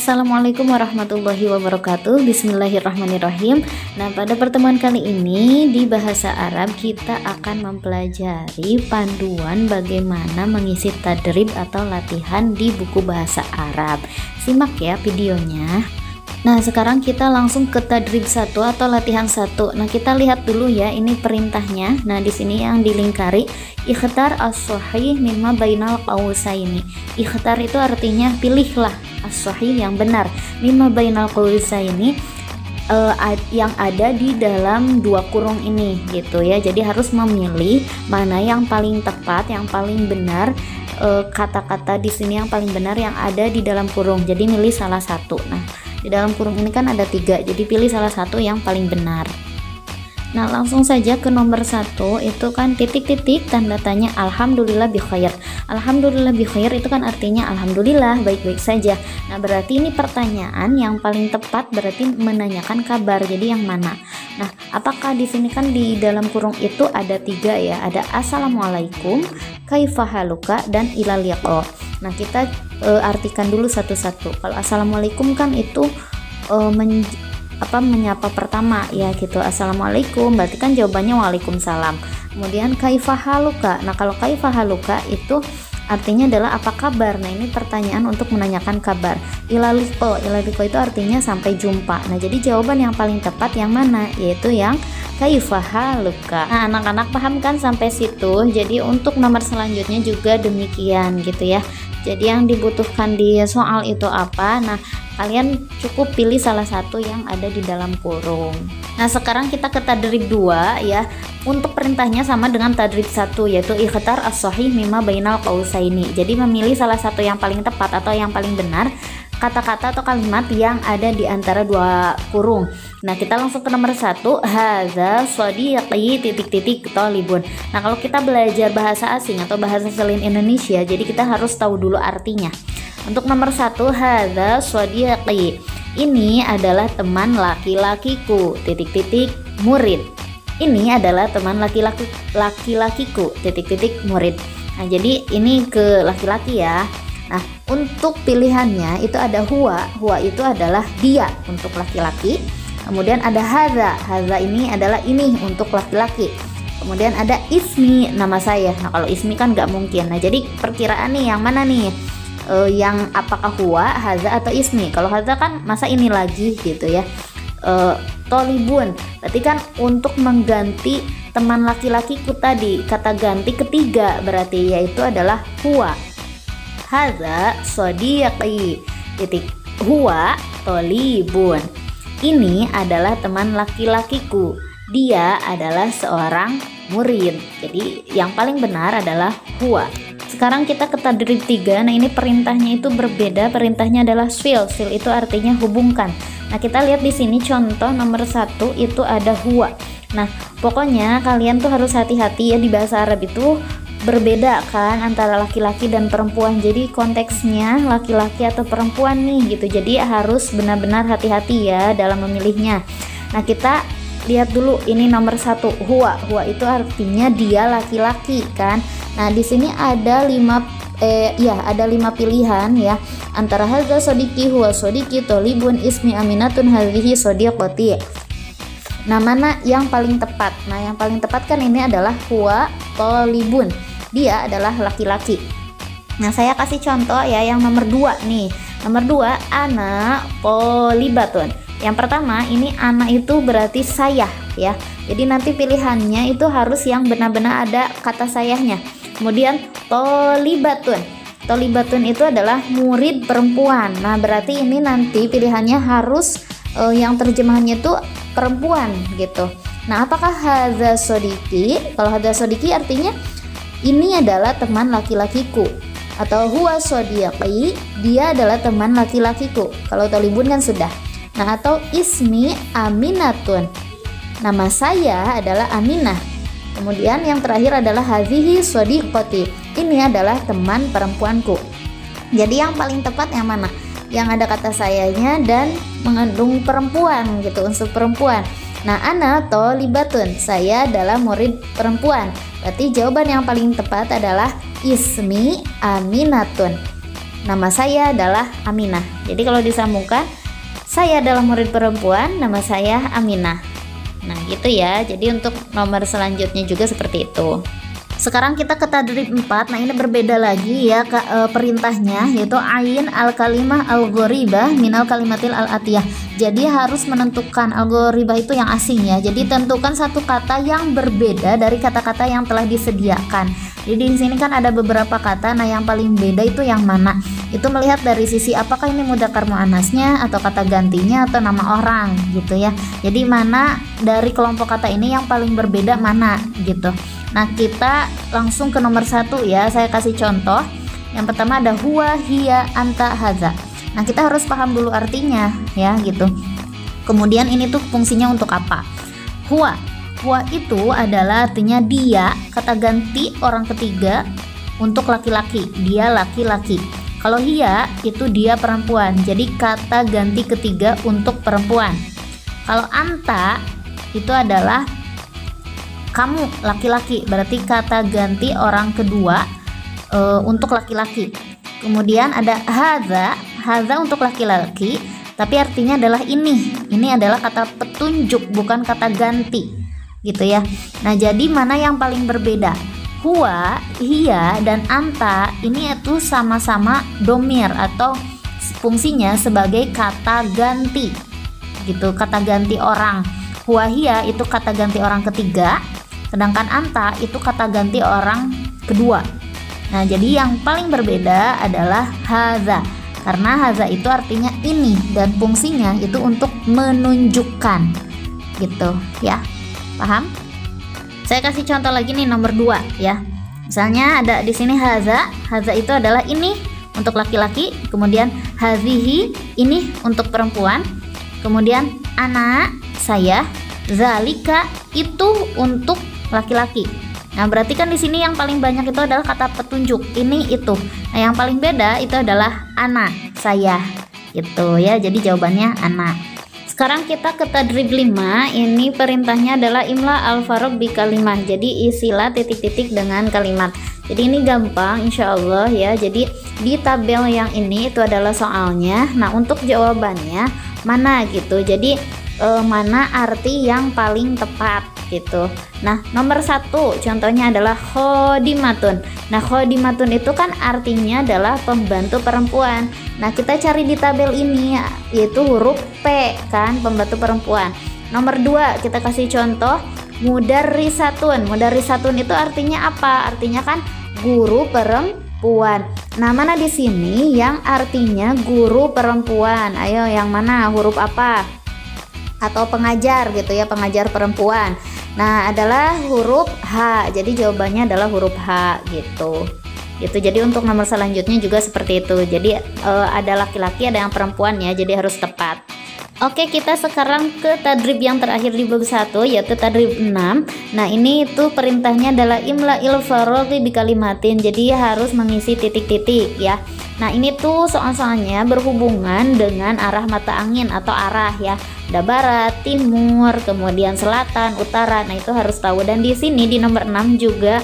Assalamualaikum warahmatullahi wabarakatuh. Bismillahirrahmanirrahim. Nah, pada pertemuan kali ini di bahasa Arab kita akan mempelajari panduan bagaimana mengisi tadrib atau latihan di buku bahasa Arab. Simak ya videonya. Nah, sekarang kita langsung ke tadrib 1 atau latihan 1. Nah, kita lihat dulu ya, ini perintahnya. Nah, di sini yang dilingkari ikhtar as-sahih mimma bainal qausaini. Ikhtar itu artinya pilihlah as-sahih yang benar mimma bainal qausaini, yang ada di dalam dua kurung ini gitu ya. Jadi harus memilih mana yang paling tepat, yang paling benar, kata-kata di sini yang paling benar yang ada di dalam kurung. Jadi milih salah satu. Nah, di dalam kurung ini kan ada 3, jadi pilih salah satu yang paling benar. Nah, langsung saja ke nomor 1, itu kan titik-titik tanda tanya alhamdulillah bi khair. Alhamdulillah bi khair itu kan artinya alhamdulillah baik-baik saja. Nah, berarti ini pertanyaan yang paling tepat, berarti menanyakan kabar. Jadi yang mana? Nah, apakah di sini kan di dalam kurung itu ada 3 ya, ada assalamualaikum, kaifahaluka, dan ilal liqa. Nah, kita artikan dulu satu-satu. Kalau assalamualaikum kan itu menyapa pertama ya gitu, assalamualaikum, berarti kan jawabannya waalaikumsalam. Kemudian kaifahaluka. Nah, kalau kaifahaluka itu artinya adalah apa kabar. Nah, ini pertanyaan untuk menanyakan kabar. Ilaliko itu artinya sampai jumpa. Nah, jadi jawaban yang paling tepat yang mana? Yaitu yang kaifahaluka. Nah, anak-anak paham kan sampai situ? Jadi untuk nomor selanjutnya juga demikian gitu ya. Jadi yang dibutuhkan di soal itu apa? Nah, kalian cukup pilih salah satu yang ada di dalam kurung. Nah, sekarang kita ke tadrib 2 ya. Untuk perintahnya sama dengan tadrib 1, yaitu ikhtar as-sahih mimma bainal qausaini. Jadi memilih salah satu yang paling tepat atau yang paling benar, kata-kata atau kalimat yang ada di antara dua kurung. Nah, kita langsung ke nomor 1, hadza shadiqi titik-titik thalibun. Nah, kalau kita belajar bahasa asing atau bahasa selain Indonesia, jadi kita harus tahu dulu artinya. Untuk nomor 1, hadza shadiqi, ini adalah teman laki-lakiku titik-titik murid. Ini adalah teman laki-lakiku titik-titik murid. Nah, jadi ini ke laki-laki ya. Nah, untuk pilihannya itu ada huwa itu adalah dia untuk laki-laki. Kemudian ada hadza ini adalah ini untuk laki-laki. Kemudian ada ismi, nama saya. Nah, kalau ismi kan nggak mungkin. Nah, jadi perkiraan nih yang mana nih? Yang apakah huwa, hadza atau ismi? Kalau hadza kan masa ini lagi gitu ya. Tolibun, berarti kan untuk mengganti teman laki-lakiku tadi, kata ganti ketiga berarti yaitu adalah huwa. Hadza shadiqi titik huwa tolibun. Ini adalah teman laki-lakiku. Dia adalah seorang murid. Jadi yang paling benar adalah huwa. Sekarang kita ke tadrib 3. Nah, ini perintahnya itu berbeda. Perintahnya adalah sil. Sil itu artinya hubungkan. Nah, kita lihat di sini contoh nomor 1 itu ada huwa. Nah, pokoknya kalian tuh harus hati-hati ya, di bahasa Arab itu berbeda kan antara laki-laki dan perempuan. Jadi konteksnya laki-laki atau perempuan nih gitu. Jadi harus benar-benar hati-hati ya dalam memilihnya. Nah, kita lihat dulu ini nomor 1, huwa. Huwa itu artinya dia laki-laki kan. Nah, di sini ada 5 pilihan ya, antara hadza shadiqi, huwa shadiqi, tolibun, ismi aminatun, hadhihi shadiqati. Nah, mana yang paling tepat? Nah, yang paling tepat kan ini adalah huwa tolibun. Dia adalah laki-laki. Nah, saya kasih contoh ya yang nomor 2 nih. Nomor 2, ana tolibatun. Yang pertama ini ana itu berarti saya ya. Jadi nanti pilihannya itu harus yang benar-benar ada kata sayanya. Kemudian tolibatun. Tolibatun itu adalah murid perempuan. Nah, berarti ini nanti pilihannya harus yang terjemahannya itu perempuan gitu. Nah, apakah hadza shadiqi? Kalau hadza shadiqi artinya ini adalah teman laki-lakiku, atau huwa shadiqi, dia adalah teman laki-lakiku. Kalau tolibun kan sudah. Nah, atau ismi aminatun, nama saya adalah Aminah. Kemudian yang terakhir adalah hadhihi shadiqati, ini adalah teman perempuanku. Jadi yang paling tepat yang mana? Yang ada kata sayanya dan mengandung perempuan gitu, unsur perempuan. Nah, ana tolibatun, saya adalah murid perempuan. Berarti jawaban yang paling tepat adalah ismi aminatun. nama saya adalah Aminah. Jadi kalau disambungkan, saya adalah murid perempuan, nama saya Aminah. Nah gitu ya. Jadi untuk nomor selanjutnya juga seperti itu. Sekarang kita ke tadrib 4. Nah ini berbeda lagi ya perintahnya, yaitu ain al kalimah al ghoribah minal kalimatil al atiyah. Jadi harus menentukan, al ghoribah itu yang asing ya. Jadi tentukan satu kata yang berbeda dari kata-kata yang telah disediakan. Jadi di sini kan ada beberapa kata. Nah yang paling beda itu yang mana? Itu melihat dari sisi apakah ini mudzakkar muannasnya atau kata gantinya atau nama orang gitu ya. Jadi mana dari kelompok kata ini yang paling berbeda mana gitu. Nah kita langsung ke nomor 1 ya. Saya kasih contoh. Yang pertama ada huwa, hiya, anta, hadza. Nah kita harus paham dulu artinya ya gitu. Kemudian ini tuh fungsinya untuk apa? Huwa itu adalah artinya dia, kata ganti orang ketiga untuk laki-laki. Dia laki-laki. Kalau hiya itu dia perempuan. Jadi kata ganti ketiga untuk perempuan. Kalau anta itu adalah kamu laki-laki, berarti kata ganti orang kedua untuk laki-laki. Kemudian ada hadza untuk laki-laki, tapi artinya adalah ini adalah kata petunjuk, bukan kata ganti gitu ya. Nah jadi mana yang paling berbeda? Huwa, hiya, dan anta ini itu sama-sama domir atau fungsinya sebagai kata ganti gitu, kata ganti orang. Huwa, hiya itu kata ganti orang ketiga, sedangkan anta itu kata ganti orang kedua. Nah jadi yang paling berbeda adalah hadza, karena hadza itu artinya ini dan fungsinya itu untuk menunjukkan gitu ya. Paham? Saya kasih contoh lagi nih nomor 2 ya. Misalnya ada di sini hadza itu adalah ini untuk laki-laki, kemudian hazihi ini untuk perempuan, kemudian ana saya, zalika itu untuk laki-laki. Nah berarti kan di sini yang paling banyak itu adalah kata petunjuk, ini itu. Nah yang paling beda itu adalah ana, saya gitu ya. Jadi jawabannya ana. Sekarang kita ke tadrib 5. Ini perintahnya adalah imla al-faroq bi kalimah. Jadi isilah titik-titik dengan kalimat. Jadi ini gampang insya Allah ya. Jadi di tabel yang ini itu adalah soalnya. Nah untuk jawabannya mana gitu. Jadi mana arti yang paling tepat gitu. Nah nomor 1 contohnya adalah khodimatun. Nah khodimatun itu kan artinya adalah pembantu perempuan. Nah kita cari di tabel ini yaitu huruf P kan, pembantu perempuan. Nomor 2 kita kasih contoh mudarrisatun. Mudarrisatun itu artinya apa? Artinya kan guru perempuan. Nah mana di sini yang artinya guru perempuan? Ayo yang mana, huruf apa? Atau pengajar gitu ya, pengajar perempuan. Nah adalah huruf H. Jadi jawabannya adalah huruf H gitu. Jadi untuk nomor selanjutnya juga seperti itu. Jadi ada laki-laki, ada yang perempuan ya. Jadi harus tepat. Oke, kita sekarang ke tadrib yang terakhir di bab 1 yaitu tadrib 6. Nah ini itu perintahnya adalah imla il faroqi bi kalimatin. Jadi harus mengisi titik-titik ya. Nah ini tuh soal-soalnya berhubungan dengan arah mata angin atau arah ya. Ada barat, timur, kemudian selatan, utara. Nah itu harus tahu. Dan di sini di nomor 6 juga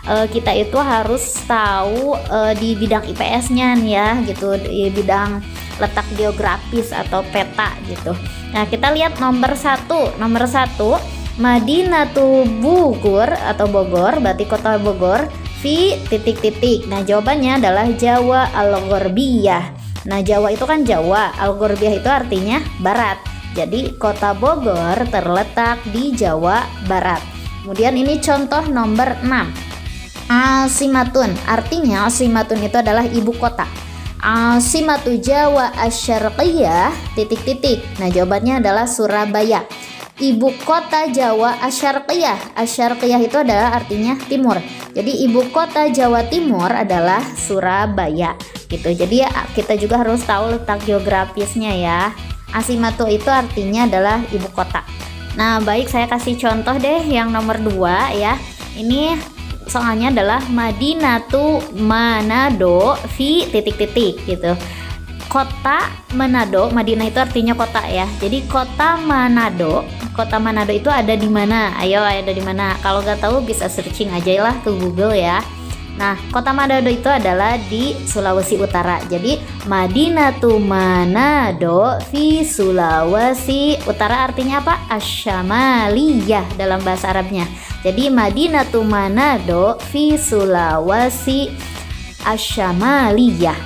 kita itu harus tahu di bidang IPS-nya nih ya gitu, di bidang letak geografis atau peta gitu. Nah kita lihat nomor 1. Nomor 1 Madinatu Bogor atau Bogor, berarti kota Bogor, fi titik-titik. Nah jawabannya adalah Jawa al-Ghorbiyah. Nah Jawa itu kan Jawa, al-Ghorbiyah itu artinya barat. Jadi kota Bogor terletak di Jawa Barat. Kemudian ini contoh nomor 6. Asimatun, artinya asimatun itu adalah ibu kota. Asimatu Jawa Asyarqiyah titik-titik. Nah jawabannya adalah Surabaya. Ibu kota Jawa Asyarqiyah. Asyarqiyah itu adalah artinya timur. Jadi ibu kota Jawa Timur adalah Surabaya gitu. Jadi ya, kita juga harus tahu letak geografisnya ya. Asimatu itu artinya adalah ibu kota. Nah baik, saya kasih contoh deh yang nomor 2 ya. Ini soalnya adalah Madinatu Manado fi titik-titik gitu. Kota Manado, Madinah itu artinya kota ya. Jadi kota Manado itu ada di mana? Ayo ada di mana? Kalau nggak tahu bisa searching aja lah ke Google ya. Nah, kota Manado itu adalah di Sulawesi Utara. Jadi Madinatu Manado fi Sulawesi Utara artinya apa? Asyamaliyah dalam bahasa Arabnya. Jadi Madinatu Manado fi Sulawesi Asyamaliyah.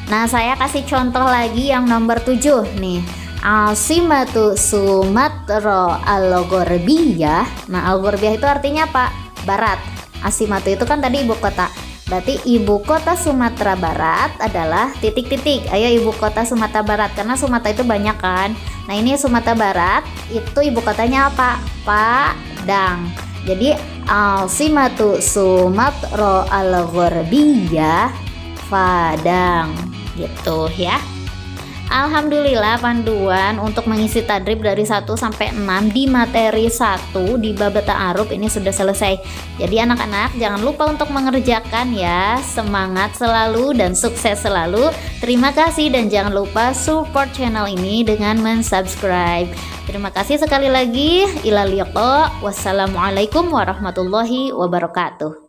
Nah, saya kasih contoh lagi yang nomor 7 nih. Asimatu Sumatra Al-Gharbiyah. Nah, Al-Gharbiyah itu artinya apa? Barat. Asimatu itu kan tadi ibu kota. Berarti ibu kota Sumatera Barat adalah titik-titik. Ayo ibu kota Sumatera Barat, karena Sumatera itu banyak kan. Nah, ini Sumatera Barat, itu ibu kotanya apa? Padang. Jadi Asimatu Sumatra Al-Gharbiyah Padang. Gitu ya. Alhamdulillah, panduan untuk mengisi tadrib dari 1 sampai 6 di materi 1 di bab ta'aruf ini sudah selesai. Jadi anak-anak jangan lupa untuk mengerjakan ya. Semangat selalu dan sukses selalu. Terima kasih dan jangan lupa support channel ini dengan mensubscribe. Terima kasih sekali lagi. Ila liqa. Wassalamualaikum warahmatullahi wabarakatuh.